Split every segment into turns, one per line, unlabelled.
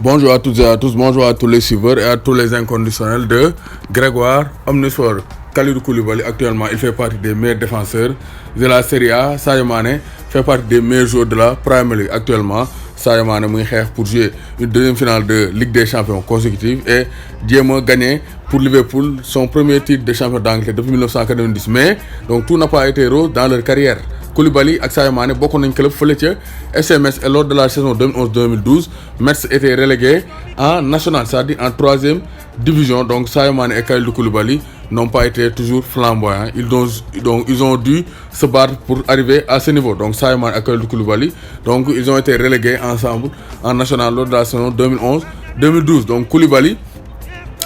Bonjour à toutes et à tous, bonjour à tous les suiveurs et à tous les inconditionnels de Grégoire Omnisport. Kalidou Koulibaly, actuellement, il fait partie des meilleurs défenseurs de la Serie A. Sadio Mané fait partie des meilleurs joueurs de la Premier League. Actuellement, Sadio Mané muy xeex pour jouer une deuxième finale de Ligue des Champions consécutive et jéem a gagné pour Liverpool son premier titre de champion d'Angleterre depuis 1990. Mais donc tout n'a pas été rose dans leur carrière. Koulibaly ak Sadio Mané bokkoon nañ club fële ca SMS et lors de la saison 2011-2012 Metz était relégué en national, c'est-à-dire en troisième division. Donc Sadio Mané et Kalidou Koulibaly n'ont pas été toujours flamboyants. Ils ont dû se battre pour arriver à ce niveau. Donc Sadio Mané et Kalidou Koulibaly, donc ils ont été relégués ensemble en national lors de la saison 2011-2012. Donc Koulibaly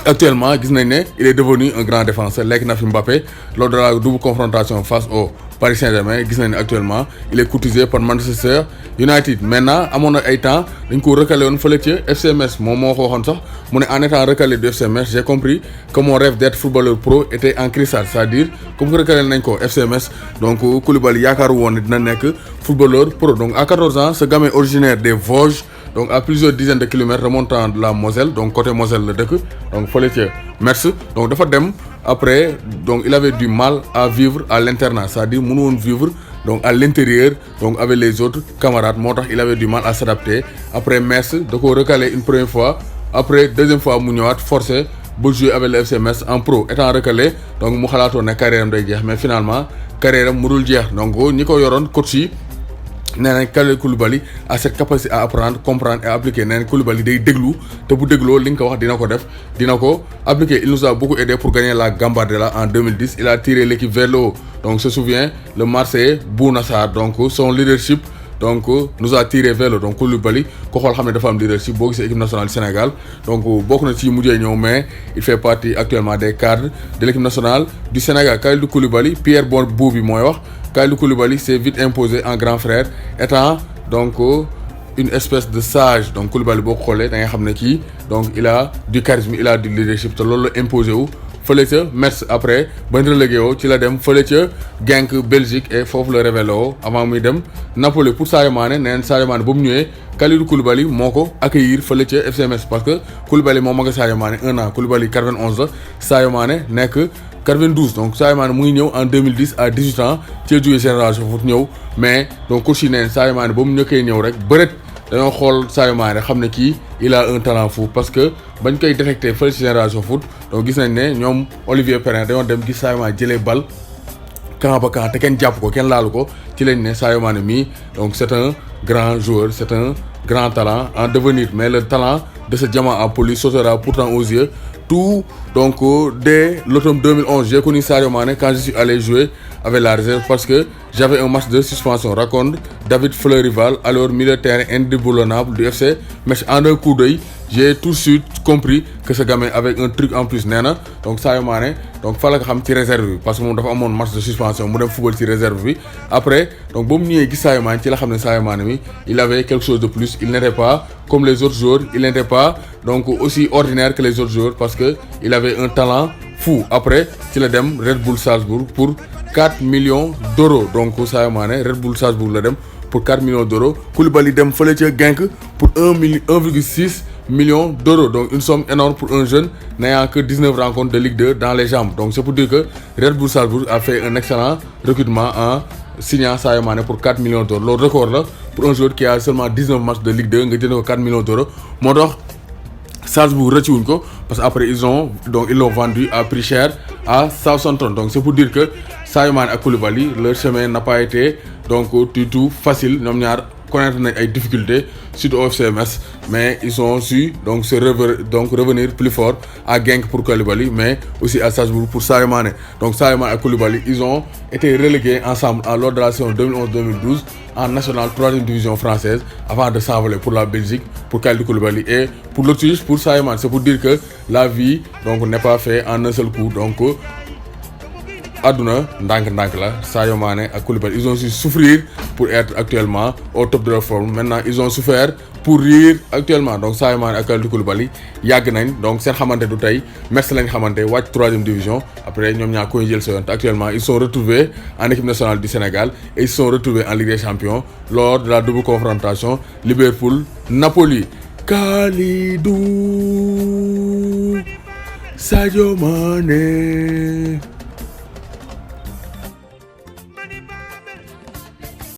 actuellement gis nañ ne il est devenu un grand défenseur. Lekk na fi Mbappé lors de la double confrontation face au Paris Saint-Germain. Gis nañ ne actuellement il est courtisé par Manchester United. Maintenant amoon na ay temps dañ ko recalé woon fële ca FC Metz moom moo ko waxoon sax mu ne en étant recalé du FC Metz j'ai compris que mon rêve d'être footballeur pro était en cristal, c'est-à-dire comme que recalé nañ ko FC Metz donc Koulibaly yaakaaru woon ne dina nekk footballeur pro. Donc à 14 ans ce gamin originaire des Vosges, donc à plusieurs dizaines de kilomètres remontant de la Moselle, donc côté Moselle la dëkk, donc fële ca Metz, donc dafa dem après donc il avait du mal à vivre à l'internat, c'est-à-dire mënu woon vivre donc à l'intérieur donc avec les autres camarades, moo tax il avait du mal à s'adapter. Après Metz da ko recalé une première fois, après deuxième fois mu ñëwaat forcé ba jouer avec le FC Metz en pro. Étant recalé donc mu xalaatoon ne carrière am day jeex, mais finalement carrière am mënul jeex. Donc ñi ko yoroon coach yi nee nañ Kalidou Koulibaly a cette capacité à apprendre, comprendre et appliquer. Nee nañ Koulibaly day déglu te bu dégloo li nga ko wax dina ko def, dina ko appliquer. Il nous a beaucoup aidé pour gagner la Gambardella en 2010. Il a tiré l'équipe vers le haut. Donc se souvient le Marseillais Bouna Sarr, donc son leadership donc nous a tiré vers le haut. Donc Koulibaly ko xool xam ne dafa am leadership boo gisee équipe nationale du Sénégal, donc bokk na ci mujjee ñëw, mais il fait partie actuellement des cadres de l'équipe nationale du Sénégal. Kalidou Koulibaly, Pierre Bou bi mooy wax Kalidou Koulibaly s'est vite imposé en grand frère, étant donc une espèce de sage. Donc Koulibaly boo ko xoolee da nga xam ne kii donc il a du charisme, il a du leadership te loolu la imposé wu fële ca Metz. Après bañ relégué woo ci la dem fële ca Genk Belgique et foofu la révélé woo avant muy dem Napoli pour Sadio Mané. Nee na Sadio Mané ba mu ñëwee Kalidou Koulibaly moo ko accueillir fële ca FC Metz parce que Koulibaly moo mag a Sadio Mané un an. Koulibaly 91 la, Sadio Mané nekk 92. Donc Sadio Mané mu ngi ñëw en 2010 à 18 ans ci la jógee Génération Foot ñëw, mais donc coach yi neen Sadio Mané ba mu ñëkkee ñëw rek bëreet dañoo xool Sadio Mané xam ne kii il a un talent fou, parce que bañ koy détecté fële ci Génération Foot donc gis nañ ne ñoom Olivier Perrin dañoo dem gis Sadio Mané jëlee bal camp ba camp te kenn jàpp ko kenn laalu ko, ci lañ ne Sadio Mané mii donc c'est un grand joueur, c'est un grand talent en devenir. Mais le talent de ce diamant en poli sautera pourtant aux yeux tout. Donc dès l'automne 2011 j'ai connu Sadio Mané quand je suis allé jouer avec la réserve parce que j'avais un match de suspension, raconte David Fleurival, alors milieu de terrain indéboulonnable du FC Metz. En un coup d'œil j'ai tout de suite compris que ce gamin avait un truc en plus. Nee na donc Sadio Mané donc fa la ko xam ci réserve bi parce que moom dafa amoon match de suspension mu dem football ci réserve bi. Après donc ba mu ñëwee gis Sadio Mané ci la xam ne Sadio Mané mi il avait quelque chose de plus. Il n'était pas comme les autres joueurs, il n'était pas donc aussi ordinaire que les autres joueurs parce que il avait un talent fou. Après ci la dem Red Bull Salzbourg pour 4 millions d'euros. Donc Sadio Mané Red Bull Salzbourg la dem pour 4 millions d'euros. Koulibaly dem fële ca Genk pour 1,6 million d'euros. Donc une somme énorme pour un jeune n'ayant que 19 rencontres de Ligue 2 dans les jambes. Donc c'est pour dire que Red Bull Salzbourg a fait un excellent recrutement en signant Sadio Mané pour 4 millions d'euros. Le record là pour un joueur qui a seulement 19 matchs de Ligue 2 nga jënd ko 4 millions d'euros. Moo tax Salzbourg rëccuwuñ ko parce que après ils l'ont vendu à prix cher à Southampton. Donc c'est pour dire que Sadio Mané ak Koulibaly leur chemin n'a pas été donc du tout facile. Ñoom ñaar connaître nañ ay difficultés surtout au FC Metz, mais ils ont su donc revenir plus fort à Genk pour Koulibaly, mais aussi à Salzbourg pour Sadio Mané. Donc Sadio Mané et Koulibaly ils ont été relégués ensemble lors de la saison 2011-2012 en nationale 3e division française avant de s'envoler pour la Belgique pour Kalidou Koulibaly et pour l'Autriche pour Sadio Mané. C'est pour dire que la vie donc n'est pas faite en un seul coup. Donc àdduna ndànk-ndànk la. Sadio Mané ak Koulibaly ils ont su souffrir pour être actuellement au top de leur forme. Maintenant ils ont souffert pour rire actuellement. Donc Sadio Mané ak Kalidou Koulibaly yàgg nañ, donc seen xamante du tey. Metz lañ xamante wàcc 3e division, après ñoom ñaar koy jël sa yoon. Actuellement ils sont retrouvés en équipe nationale du Sénégal et ils sont retrouvés en Ligue des Champions lors de la double confrontation Liverpool-Napoli. Kalidou, Sadio Mané.